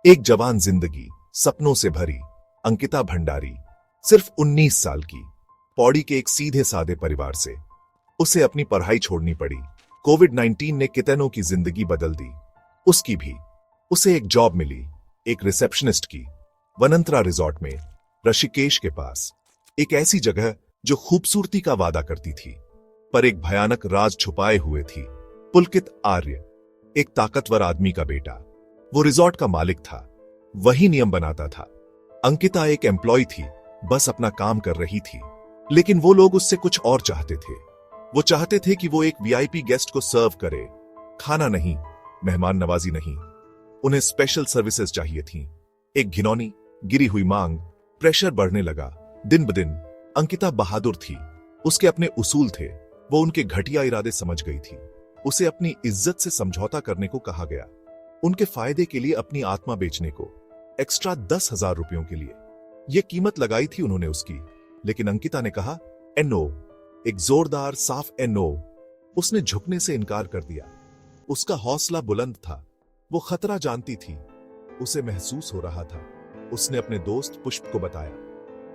एक जवान जिंदगी, सपनों से भरी अंकिता भंडारी, सिर्फ 19 साल की, पौड़ी के एक सीधे सादे परिवार से। उसे अपनी पढ़ाई छोड़नी पड़ी। कोविड-19 ने कितनों की जिंदगी बदल दी, उसकी भी। उसे एक जॉब मिली, एक रिसेप्शनिस्ट की, वनंतरा रिजॉर्ट में, ऋषिकेश के पास। एक ऐसी जगह जो खूबसूरती का वादा करती थी, पर एक भयानक राज छुपाए हुए थी। पुलकित आर्य, एक ताकतवर आदमी का बेटा, वो रिजॉर्ट का मालिक था, वही नियम बनाता था। अंकिता एक एम्प्लॉय थी, बस अपना काम कर रही थी। लेकिन वो लोग उससे कुछ और चाहते थे। वो चाहते थे कि वो एक वीआईपी गेस्ट को सर्व करे, खाना नहीं, मेहमान नवाजी नहीं। उन्हें स्पेशल सर्विसेज चाहिए थी। एक घिनौनी, गिरी हुई मांग। प्रेशर बढ़ने लगा दिन ब दिन। अंकिता बहादुर थी, उसके अपने उसूल थे। वो उनके घटिया इरादे समझ गई थी। उसे अपनी इज्जत से समझौता करने को कहा गया, उनके फायदे के लिए अपनी आत्मा बेचने को, एक्स्ट्रा 10,000 रुपयों के लिए। यह कीमत लगाई थी उन्होंने उसकी। लेकिन अंकिता ने कहा एनो, एक जोरदार साफ एनो। उसने झुकने से इनकार कर दिया। उसका हौसला बुलंद था, वो खतरा जानती थी, उसे महसूस हो रहा था। उसने अपने दोस्त पुष्प को बताया,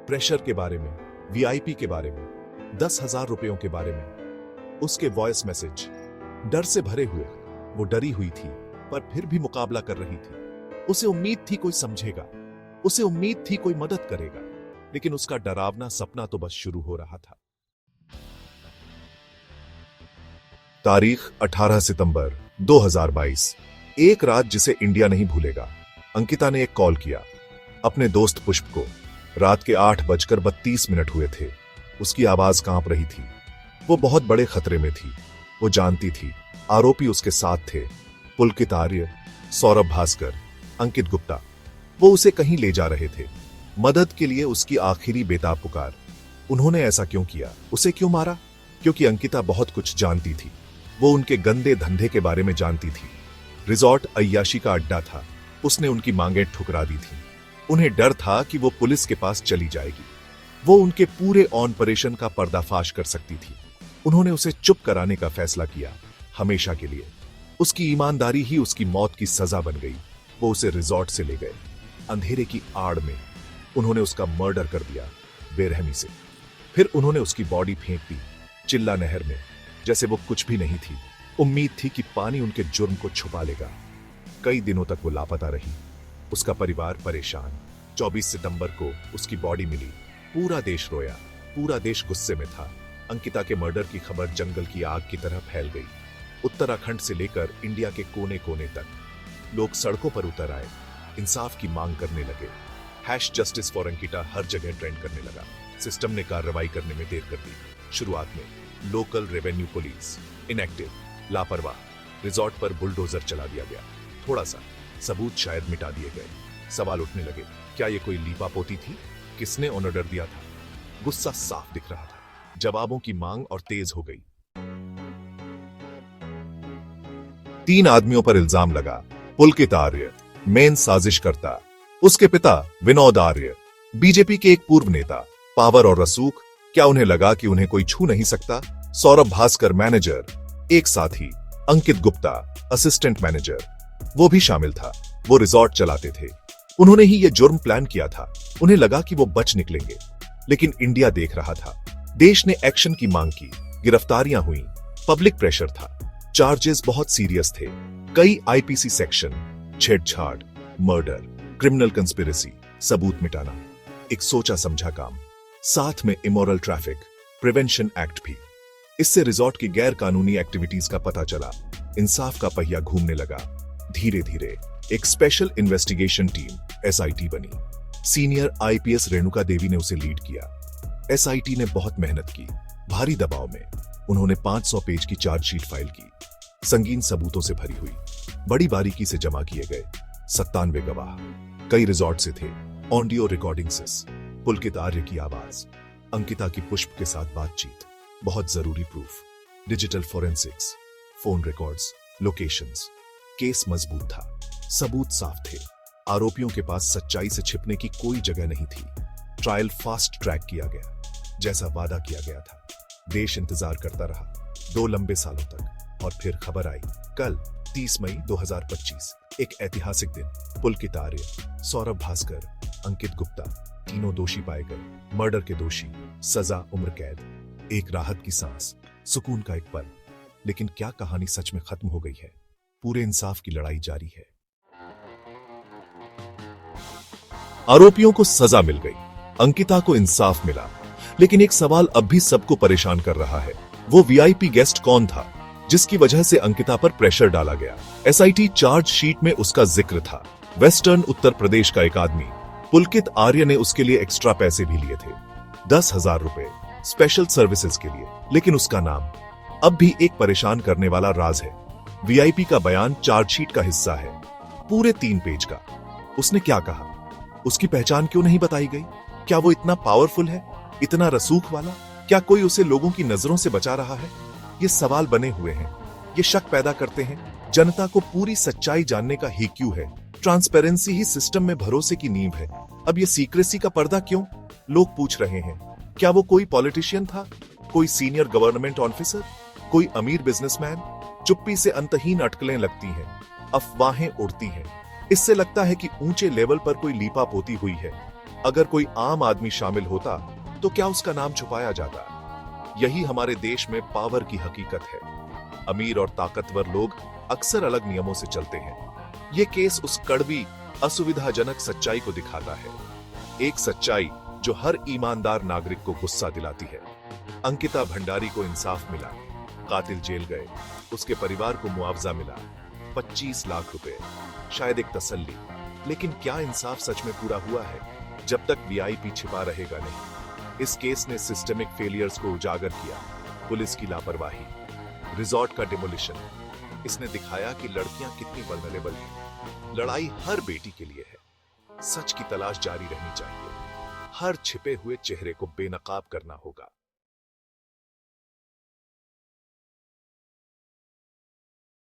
प्रेशर के बारे में, वीआईपी के बारे में, 10,000 रुपयों के बारे में। उसके वॉइस मैसेज डर से भरे हुए। वो डरी हुई थी, पर फिर भी मुकाबला कर रही थी। उसे उम्मीद थी कोई समझेगा, उसे उम्मीद थी कोई मदद करेगा। लेकिन उसका डरावना सपना तो बस शुरू हो रहा था। तारीख 18 सितंबर 2022। एक रात जिसे इंडिया नहीं भूलेगा। अंकिता ने एक कॉल किया अपने दोस्त पुष्प को। रात के 8:32 हुए थे। उसकी आवाज कांप रही थी। वो बहुत बड़े खतरे में थी। वो जानती थी आरोपी उसके साथ थे, पुलकित आर्य, सौरभ भास्कर, अंकित गुप्ता। वो उसे कहीं ले जा रहे थे, मदद के लिए उसकी आखिरी बेताब पुकार। उन्होंने ऐसा क्यों किया, उसे क्यों मारा? क्योंकि अंकिता बहुत कुछ जानती थी। वो उनके गंदे धंधे के बारे में जानती थी। रिजॉर्ट अय्याशी का अड्डा था। उसने उनकी मांगें ठुकरा दी थी। उन्हें डर था कि वो पुलिस के पास चली जाएगी। वो उनके पूरे ऑपरेशन का पर्दाफाश कर सकती थी। उन्होंने उसे चुप कराने का फैसला किया, हमेशा के लिए। उसकी ईमानदारी ही उसकी मौत की सजा बन गई। वो उसे रिजॉर्ट से ले गए, अंधेरे की आड़ में। उन्होंने उसका मर्डर कर दिया, बेरहमी से। फिर उन्होंने उसकी बॉडी फेंक दी चिल्ला नहर में, जैसे वो कुछ भी नहीं थी। उम्मीद थी कि पानी उनके जुर्म को छुपा लेगा। कई दिनों तक वो लापता रही, उसका परिवार परेशान। 24 सितंबर को उसकी बॉडी मिली। पूरा देश रोया, पूरा देश गुस्से में था। अंकिता के मर्डर की खबर जंगल की आग की तरह फैल गई। उत्तराखंड से लेकर इंडिया के कोने कोने तक लोग सड़कों पर उतर आए, इंसाफ की मांग करने लगे। #जस्टिस फॉर अंकिता हर जगह ट्रेंड करने लगा। सिस्टम ने कार्रवाई करने में देर कर दी। शुरुआत में लोकल रेवेन्यू पुलिस इनएक्टिव, लापरवाह। रिजॉर्ट पर बुलडोजर चला दिया गया। थोड़ा सा सबूत शायद मिटा दिए गए। सवाल उठने लगे, क्या ये कोई लीपापोती थी? किसने ऑर्डर दिया था? गुस्सा साफ दिख रहा था। जवाबों की मांग और तेज हो गई। 3 आदमियों पर इल्जाम लगा। पुलकित आर्य मेन साजिशकर्ता, उसके पिता विनोद आर्य, बीजेपी के एक पूर्व नेता, पावर और रसूख। क्या उन्हें लगा कि उन्हें कोई छू नहीं सकता? सौरभ भास्कर मैनेजर, एक साथी अंकित गुप्ता असिस्टेंट मैनेजर, वो भी शामिल था। वो रिजॉर्ट चलाते थे। उन्होंने ही यह जुर्म प्लान किया था। उन्हें लगा कि वो बच निकलेंगे, लेकिन इंडिया देख रहा था। देश ने एक्शन की मांग की, गिरफ्तारियां हुई, पब्लिक प्रेशर था। चार्जेस बहुत सीरियस थे, कई आईपीसी सेक्शन, छेड़छाड़, मर्डर, क्रिमिनल कंस्पिरेसी, सबूत मिटाना। एक सोचा समझा काम, साथ में इमोरल ट्रैफिक प्रिवेंशन एक्ट भी। इससे रिजॉर्ट की गैर कानूनी एक्टिविटीज का पता चला। इंसाफ का पहिया घूमने लगा। धीरे धीरे एक स्पेशल इन्वेस्टिगेशन टीम एसआईटी बनी। सीनियर आईपीएस रेणुका देवी ने उसे लीड किया। एसआईटी ने बहुत मेहनत की। भारी दबाव में उन्होंने 500 पेज की चार्जशीट फाइल की, संगीन सबूतों से भरी हुई, बड़ी बारीकी से जमा किए गए 97 गवाह, कई रिजॉर्ट से थे, ऑडियो रिकॉर्डिंग्स, पुलकित आर्य की आवाज, अंकिता की पुष्प के साथ बातचीत, बहुत जरूरी proof, digital forensics, phone records, locations. Case मजबूत था, सबूत साफ थे। आरोपियों के पास सच्चाई से छिपने की कोई जगह नहीं थी। ट्रायल फास्ट ट्रैक किया गया, जैसा वादा किया गया था। देश इंतजार करता रहा 2 लंबे सालों तक, और फिर खबर आई कल 30 मई 2025, एक ऐतिहासिक दिन। पुलकित आर्य, सौरभ भास्कर, अंकित गुप्ता, तीनों दोषी पाए गए। मर्डर के दोषी, सजा उम्र कैद। एक राहत की सांस, सुकून का एक पल। लेकिन क्या कहानी सच में खत्म हो गई है? पूरे इंसाफ की लड़ाई जारी है। आरोपियों को सजा मिल गई, अंकिता को इंसाफ मिला, लेकिन एक सवाल अब भी सबको परेशान कर रहा है। वो वीआईपी गेस्ट कौन था जिसकी वजह से अंकिता पर प्रेशर डाला गया? एसआईटी चार्जशीट में उसका जिक्र था। वेस्टर्न उत्तर प्रदेश का एक आदमी। पुलकित आर्य ने उसके लिए एक्स्ट्रा पैसे भी लिए थे, 10,000 रुपए स्पेशल सर्विसेज के लिए। लेकिन उसका नाम अब भी एक परेशान करने वाला राज है। वीआईपी का बयान चार्जशीट का हिस्सा है, पूरे 3 पेज का। उसने क्या कहा? उसकी पहचान क्यों नहीं बताई गई? क्या वो इतना पावरफुल है, इतना रसूख वाला? क्या कोई उसे लोगों की नजरों से बचा रहा है? ये सवाल बने हुए हैं, ये शक पैदा करते हैं। जनता को पूरी सच्चाई जानने का ही क्यों है? ट्रांसपेरेंसी ही सिस्टम में भरोसे की नींव है। अब ये सीक्रेसी का पर्दा क्यों? लोग पूछ रहे हैं, क्या वो कोई पॉलिटिशियन था, कोई सीनियर गवर्नमेंट ऑफिसर, कोई अमीर बिजनेसमैन? चुप्पी से अंतहीन अटकलें लगती हैं, अफवाहें उड़ती हैं। इससे लगता है कि ऊंचे लेवल पर कोई लीपापोती हुई है। अगर कोई आम आदमी शामिल होता तो क्या उसका नाम छुपाया जाता? यही हमारे देश में पावर की हकीकत है। अमीर और ताकतवर लोग अक्सर अलग नियमों से चलते हैं। ये केस उस कड़वी, असुविधाजनक सच्चाई को दिखाता है, एक सच्चाई जो हर ईमानदार नागरिक को गुस्सा दिलाती है। अंकिता भंडारी को इंसाफ मिला, कातिल जेल गए, उसके परिवार को मुआवजा मिला, 25 लाख रुपए, शायद एक तसल्ली। लेकिन क्या इंसाफ सच में पूरा हुआ है? जब तक वीआईपी छिपा रहेगा नहीं। इस केस ने सिस्टमिक फेलियर्स को उजागर किया, पुलिस की लापरवाही, रिजॉर्ट का डिमोलिशन। इसने दिखाया कि लड़कियां कितनी वल्नरेबल हैं। लड़ाई हर बेटी के लिए है। सच की तलाश जारी रहनी चाहिए। हर छिपे हुए चेहरे को बेनकाब करना होगा।